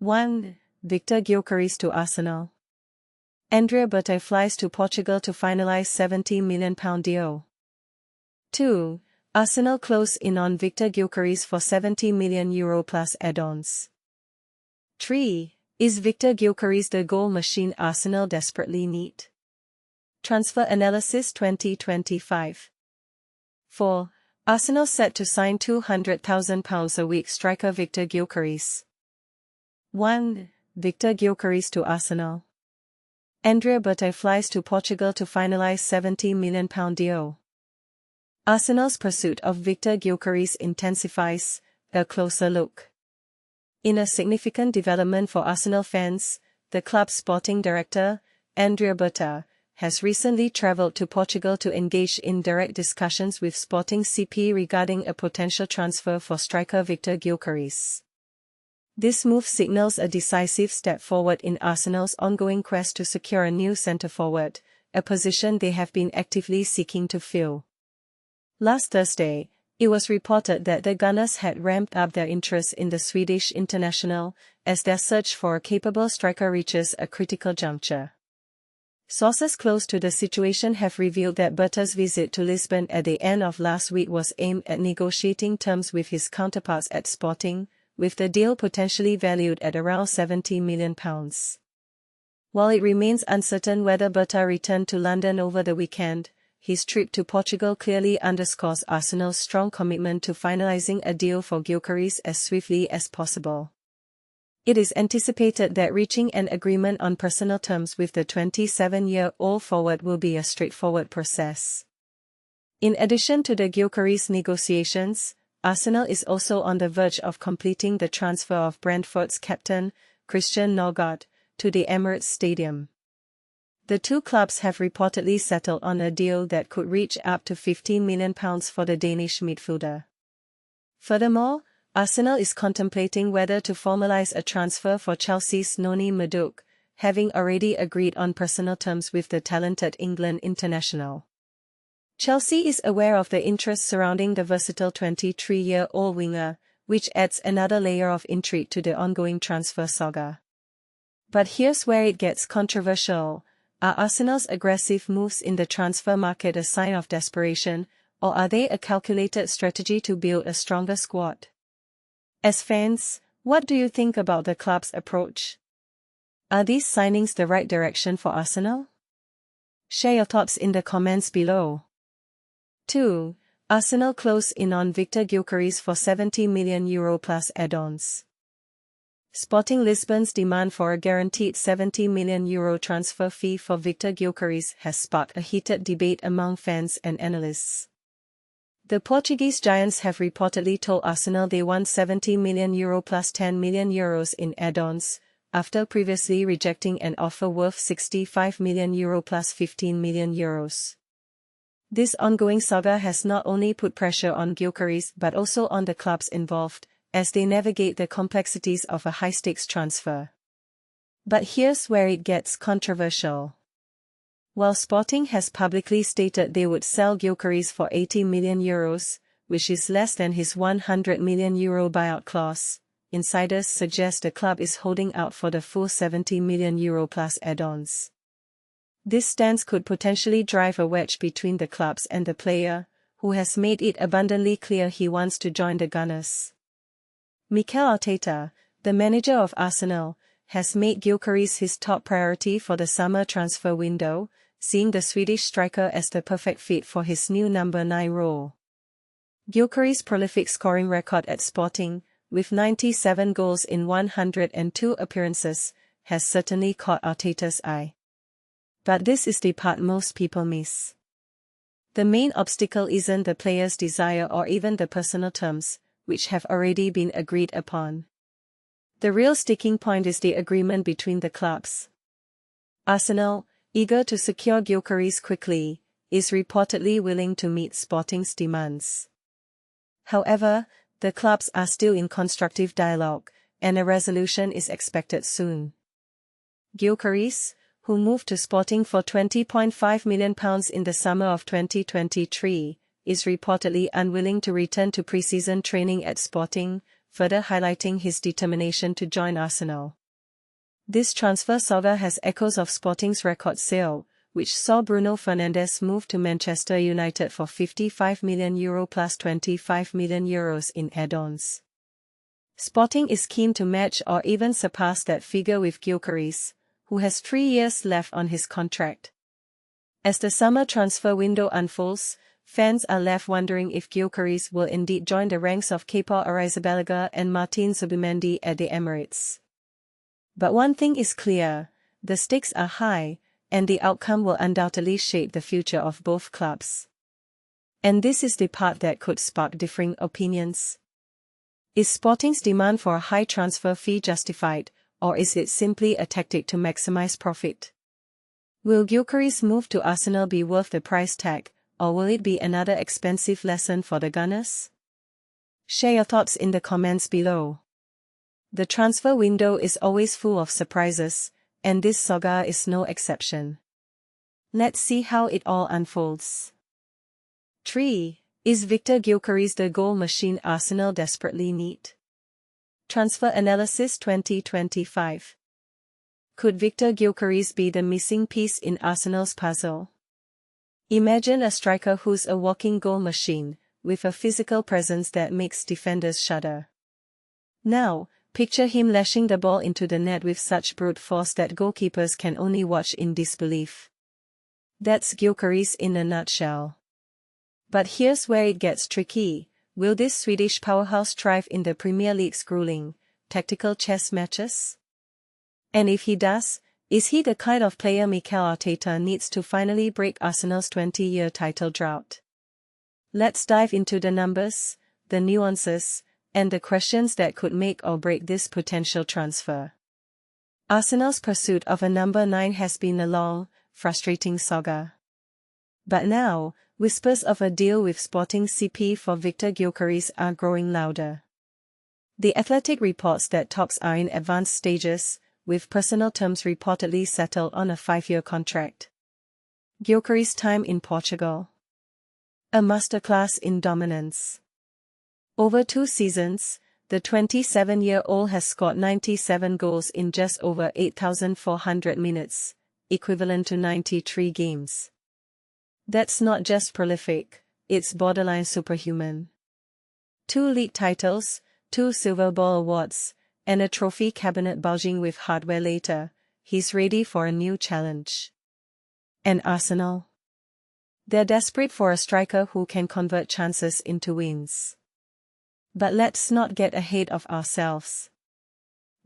1. Viktor Gyokeres to Arsenal. Andrea Berta flies to Portugal to finalize £70 million deal. 2. Arsenal close in on Viktor Gyokeres for €70 million plus add-ons. 3. Is Viktor Gyokeres the goal machine Arsenal desperately need? Transfer Analysis 2025. 4. Arsenal set to sign £200,000 a week striker Viktor Gyokeres. 1. Viktor Gyokeres to Arsenal. Andrea Berta flies to Portugal to finalize £70 million deal. Arsenal's pursuit of Viktor Gyokeres intensifies. A closer look. In a significant development for Arsenal fans, the club's sporting director, Andrea Berta, has recently travelled to Portugal to engage in direct discussions with Sporting CP regarding a potential transfer for striker Viktor Gyokeres. This move signals a decisive step forward in Arsenal's ongoing quest to secure a new centre-forward, a position they have been actively seeking to fill. Last Thursday, it was reported that the Gunners had ramped up their interest in the Swedish international, as their search for a capable striker reaches a critical juncture. Sources close to the situation have revealed that Berta's visit to Lisbon at the end of last week was aimed at negotiating terms with his counterparts at Sporting, with the deal potentially valued at around £70 million. While it remains uncertain whether Berta returned to London over the weekend, his trip to Portugal clearly underscores Arsenal's strong commitment to finalising a deal for Gyökeres as swiftly as possible. It is anticipated that reaching an agreement on personal terms with the 27-year-old forward will be a straightforward process. In addition to the Gyökeres negotiations, Arsenal is also on the verge of completing the transfer of Brentford's captain, Christian Norgaard, to the Emirates Stadium. The two clubs have reportedly settled on a deal that could reach up to £15 million for the Danish midfielder. Furthermore, Arsenal is contemplating whether to formalise a transfer for Chelsea's Noni Madueke, having already agreed on personal terms with the talented England international. Chelsea is aware of the interest surrounding the versatile 23-year-old winger, which adds another layer of intrigue to the ongoing transfer saga. But here's where it gets controversial. Are Arsenal's aggressive moves in the transfer market a sign of desperation, or are they a calculated strategy to build a stronger squad? As fans, what do you think about the club's approach? Are these signings the right direction for Arsenal? Share your thoughts in the comments below. 2. Arsenal close in on Viktor Gyokeres for €70 million plus add-ons. Sporting Lisbon's demand for a guaranteed €70 million transfer fee for Viktor Gyokeres has sparked a heated debate among fans and analysts. The Portuguese giants have reportedly told Arsenal they want €70 million plus €10 million in add-ons, after previously rejecting an offer worth €65 million plus €15 million. This ongoing saga has not only put pressure on Gyökeres but also on the clubs involved, as they navigate the complexities of a high-stakes transfer. But here's where it gets controversial. While Sporting has publicly stated they would sell Gyökeres for €80 million, which is less than his €100 million buyout clause, insiders suggest the club is holding out for the full €70 million plus add-ons. This stance could potentially drive a wedge between the clubs and the player, who has made it abundantly clear he wants to join the Gunners. Mikel Arteta, the manager of Arsenal, has made Gyökeres his top priority for the summer transfer window, seeing the Swedish striker as the perfect fit for his new number 9 role. Gyökeres' prolific scoring record at Sporting, with 97 goals in 102 appearances, has certainly caught Arteta's eye. But this is the part most people miss. The main obstacle isn't the player's desire or even the personal terms, which have already been agreed upon. The real sticking point is the agreement between the clubs. Arsenal, eager to secure Gyökeres quickly, is reportedly willing to meet Sporting's demands. However, the clubs are still in constructive dialogue, and a resolution is expected soon. Gyökeres, who moved to Sporting for £20.5 million in the summer of 2023, is reportedly unwilling to return to pre-season training at Sporting, further highlighting his determination to join Arsenal. This transfer saga has echoes of Sporting's record sale, which saw Bruno Fernandes move to Manchester United for €55 million plus €25 million in add-ons. Sporting is keen to match or even surpass that figure with Gyökeres, who has 3 years left on his contract. As the summer transfer window unfolds, fans are left wondering if Gyökeres will indeed join the ranks of Kepa Arrizabalaga and Martin Zubimendi at the Emirates. But one thing is clear, the stakes are high, and the outcome will undoubtedly shape the future of both clubs. And this is the part that could spark differing opinions. Is Sporting's demand for a high transfer fee justified, or is it simply a tactic to maximize profit? Will Gyökeres' move to Arsenal be worth the price tag, or will it be another expensive lesson for the Gunners? Share your thoughts in the comments below. The transfer window is always full of surprises, and this saga is no exception. Let's see how it all unfolds. 3. Is Viktor Gyokeres the goal machine Arsenal desperately need? Transfer Analysis 2025. Could Viktor Gyokeres be the missing piece in Arsenal's puzzle? Imagine a striker who's a walking goal machine, with a physical presence that makes defenders shudder. Now, picture him lashing the ball into the net with such brute force that goalkeepers can only watch in disbelief. That's Gyökeres in a nutshell. But here's where it gets tricky. Will this Swedish powerhouse thrive in the Premier League's grueling, tactical chess matches? And if he does, is he the kind of player Mikel Arteta needs to finally break Arsenal's 20-year title drought? Let's dive into the numbers, the nuances, and the questions that could make or break this potential transfer. Arsenal's pursuit of a number 9 has been a long, frustrating saga. But now, whispers of a deal with Sporting CP for Viktor Gyokeres are growing louder. The Athletic reports that talks are in advanced stages, with personal terms reportedly settled on a 5-year contract. Gyökeres' time in Portugal. A masterclass in dominance. Over 2 seasons, the 27-year-old has scored 97 goals in just over 8,400 minutes, equivalent to 93 games. That's not just prolific, it's borderline superhuman. 2 league titles, 2 Silver Ball awards, and a trophy cabinet bulging with hardware later, he's ready for a new challenge. And Arsenal? They're desperate for a striker who can convert chances into wins. But let's not get ahead of ourselves.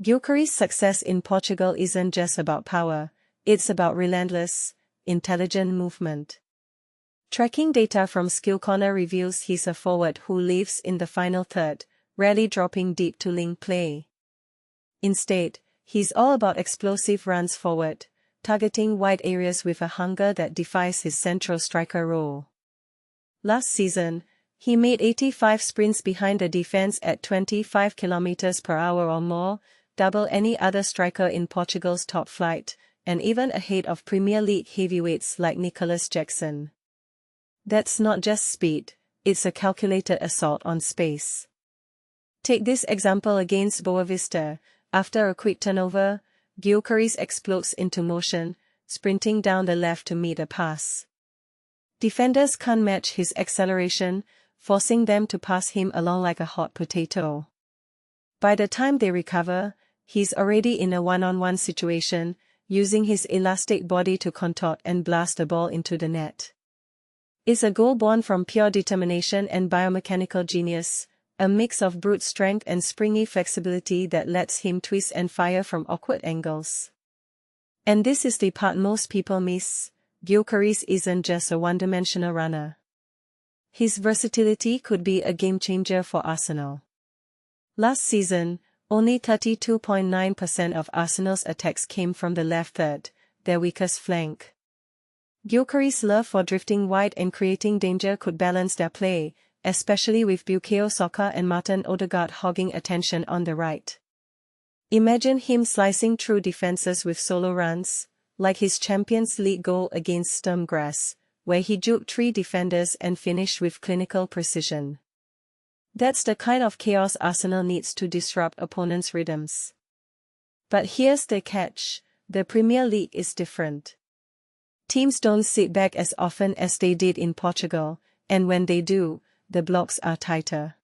Gyökeres' success in Portugal isn't just about power, it's about relentless, intelligent movement. Tracking data from Skill Corner reveals he's a forward who lives in the final third, rarely dropping deep to link play. Instead, he's all about explosive runs forward, targeting wide areas with a hunger that defies his central striker role. Last season, he made 85 sprints behind the defense at 25 km per hour or more, double any other striker in Portugal's top flight, and even ahead of Premier League heavyweights like Nicolas Jackson. That's not just speed, it's a calculated assault on space. Take this example against Boavista. After a quick turnover, Gyökeres explodes into motion, sprinting down the left to meet a pass. Defenders can't match his acceleration, forcing them to pass him along like a hot potato. By the time they recover, he's already in a one-on-one situation, using his elastic body to contort and blast the ball into the net. It's a goal born from pure determination and biomechanical genius, a mix of brute strength and springy flexibility that lets him twist and fire from awkward angles. And this is the part most people miss. Gyökeres isn't just a one-dimensional runner. His versatility could be a game-changer for Arsenal. Last season, only 32.9% of Arsenal's attacks came from the left third, their weakest flank. Gyökeres' love for drifting wide and creating danger could balance their play, especially with Bukayo Saka and Martin Odegaard hogging attention on the right. Imagine him slicing through defenses with solo runs, like his Champions League goal against Sturm Graz, where he juked 3 defenders and finished with clinical precision. That's the kind of chaos Arsenal needs to disrupt opponents' rhythms. But here's the catch, the Premier League is different. Teams don't sit back as often as they did in Portugal, and when they do, the blocks are tighter.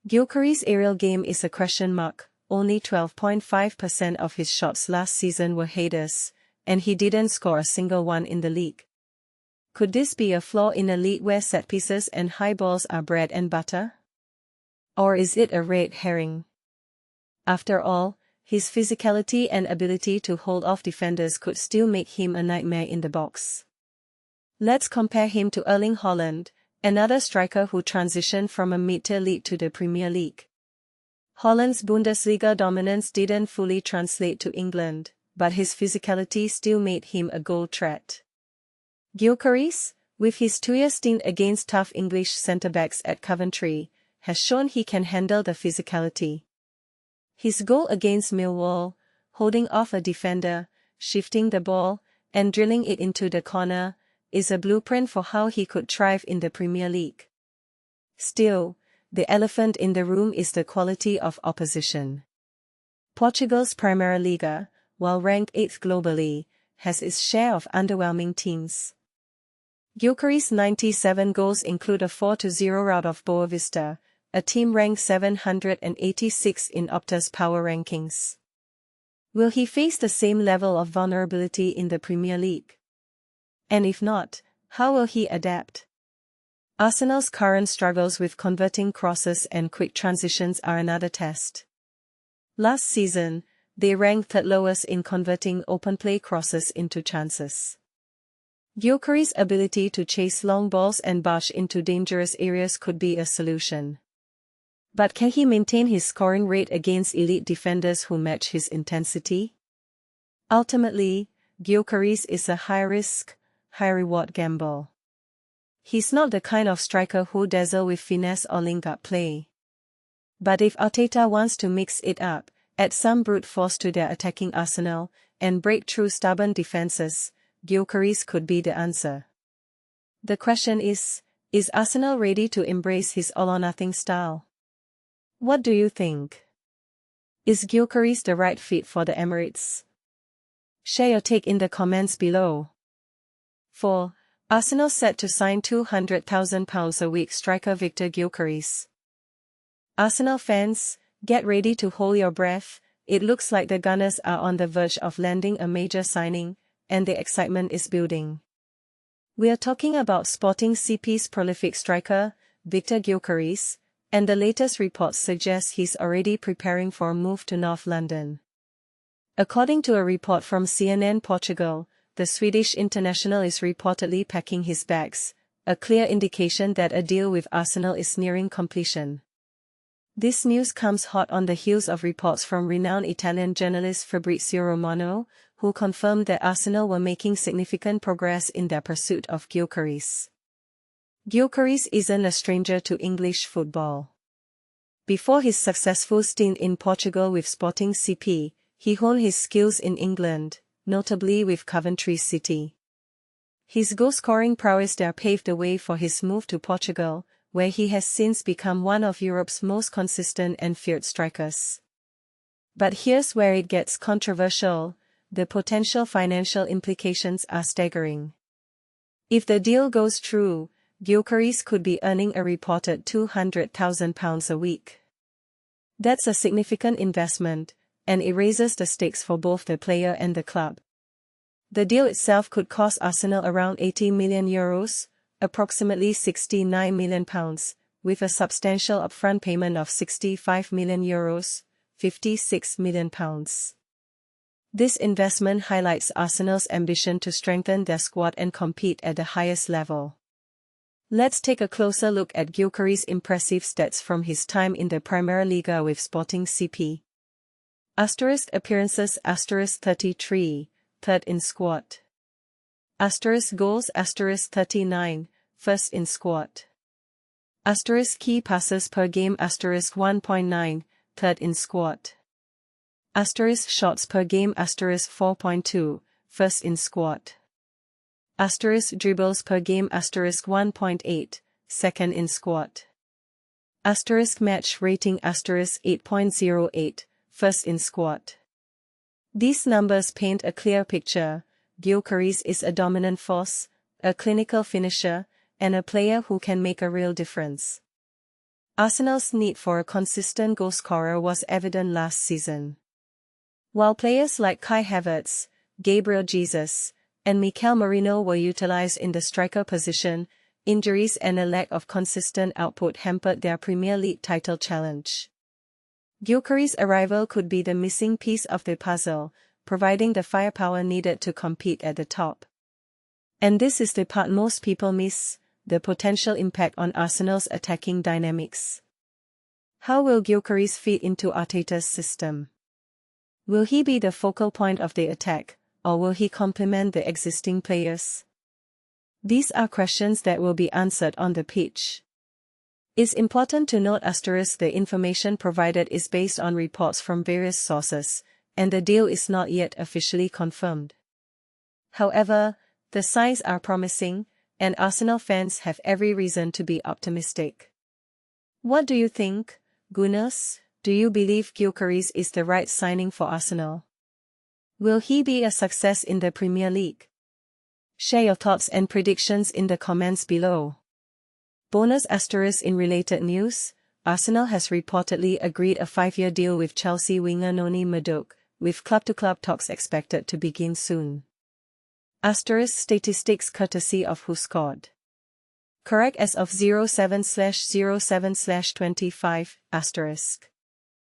Gyökeres' aerial game is a question mark. Only 12.5% of his shots last season were headers, and he didn't score a single one in the league. Could this be a flaw in a league where set pieces and high balls are bread and butter? Or is it a red herring? After all, his physicality and ability to hold off defenders could still make him a nightmare in the box. Let's compare him to Erling Haaland, another striker who transitioned from a mid-tier league to the Premier League. Haaland's Bundesliga dominance didn't fully translate to England, but his physicality still made him a goal threat. Gyökeres, with his 2-year stint against tough English centre-backs at Coventry, has shown he can handle the physicality. His goal against Millwall, holding off a defender, shifting the ball, and drilling it into the corner, is a blueprint for how he could thrive in the Premier League. Still, the elephant in the room is the quality of opposition. Portugal's Primeira Liga, while ranked 8th globally, has its share of underwhelming teams. Gyökeres' 97 goals include a 4-0 rout of Boa Vista, a team ranked 786 in Opta's power rankings. Will he face the same level of vulnerability in the Premier League? And if not, how will he adapt? Arsenal's current struggles with converting crosses and quick transitions are another test. Last season, they ranked third lowest in converting open-play crosses into chances. Gyökeres' ability to chase long balls and barge into dangerous areas could be a solution. But can he maintain his scoring rate against elite defenders who match his intensity? Ultimately, Gyökeres is a high-risk, high-reward gamble. He's not the kind of striker who dazzles with finesse or link-up play. But if Arteta wants to mix it up, add some brute force to their attacking arsenal, and break through stubborn defenses, Gyökeres could be the answer. The question is Arsenal ready to embrace his all-or-nothing style? What do you think? Is Gyökeres the right fit for the Emirates? Share your take in the comments below. 4. Arsenal set to sign £200,000 a week striker Viktor Gyokeres. Arsenal fans, get ready to hold your breath. It looks like the Gunners are on the verge of landing a major signing, and the excitement is building. We are talking about Sporting CP's prolific striker, Viktor Gyokeres, and the latest reports suggest he's already preparing for a move to North London. According to a report from CNN Portugal, the Swedish international is reportedly packing his bags, a clear indication that a deal with Arsenal is nearing completion. This news comes hot on the heels of reports from renowned Italian journalist Fabrizio Romano, who confirmed that Arsenal were making significant progress in their pursuit of Gyökeres. Gyökeres isn't a stranger to English football. Before his successful stint in Portugal with Sporting CP, he honed his skills in England, notably with Coventry City. His goal-scoring prowess there paved the way for his move to Portugal, where he has since become one of Europe's most consistent and feared strikers. But here's where it gets controversial: the potential financial implications are staggering. If the deal goes through, Gyökeres could be earning a reported £200,000 a week. That's a significant investment, and it raises the stakes for both the player and the club. The deal itself could cost Arsenal around €80 million, approximately £69 million, with a substantial upfront payment of €65 million, £56 million. This investment highlights Arsenal's ambition to strengthen their squad and compete at the highest level. Let's take a closer look at Gyökeres' impressive stats from his time in the Primeira Liga with Sporting CP. Appearances 33, third in squad. Goals 39, first in squad. Key passes per game 1.9, third in squad. Shots per game 4.2, first in squad. Dribbles per game 1.8, second in squad. Match rating 8.08, first in squad. These numbers paint a clear picture. Gyökeres is a dominant force, a clinical finisher, and a player who can make a real difference. Arsenal's need for a consistent goalscorer was evident last season. While players like Kai Havertz, Gabriel Jesus, and Mikel Merino were utilized in the striker position, injuries and a lack of consistent output hampered their Premier League title challenge. Gyökeres' arrival could be the missing piece of the puzzle, providing the firepower needed to compete at the top. And this is the part most people miss, the potential impact on Arsenal's attacking dynamics. How will Gyökeres fit into Arteta's system? Will he be the focal point of the attack, or will he complement the existing players? These are questions that will be answered on the pitch. It's important to note the information provided is based on reports from various sources, and the deal is not yet officially confirmed. However, the signs are promising, and Arsenal fans have every reason to be optimistic. What do you think, Gunners? Do you believe Gyökeres is the right signing for Arsenal? Will he be a success in the Premier League? Share your thoughts and predictions in the comments below. Bonus * in related news, Arsenal has reportedly agreed a 5-year deal with Chelsea winger Noni Madueke, with club-to-club talks expected to begin soon. * Statistics courtesy of Who Scored. Correct as of 07/07/25 *.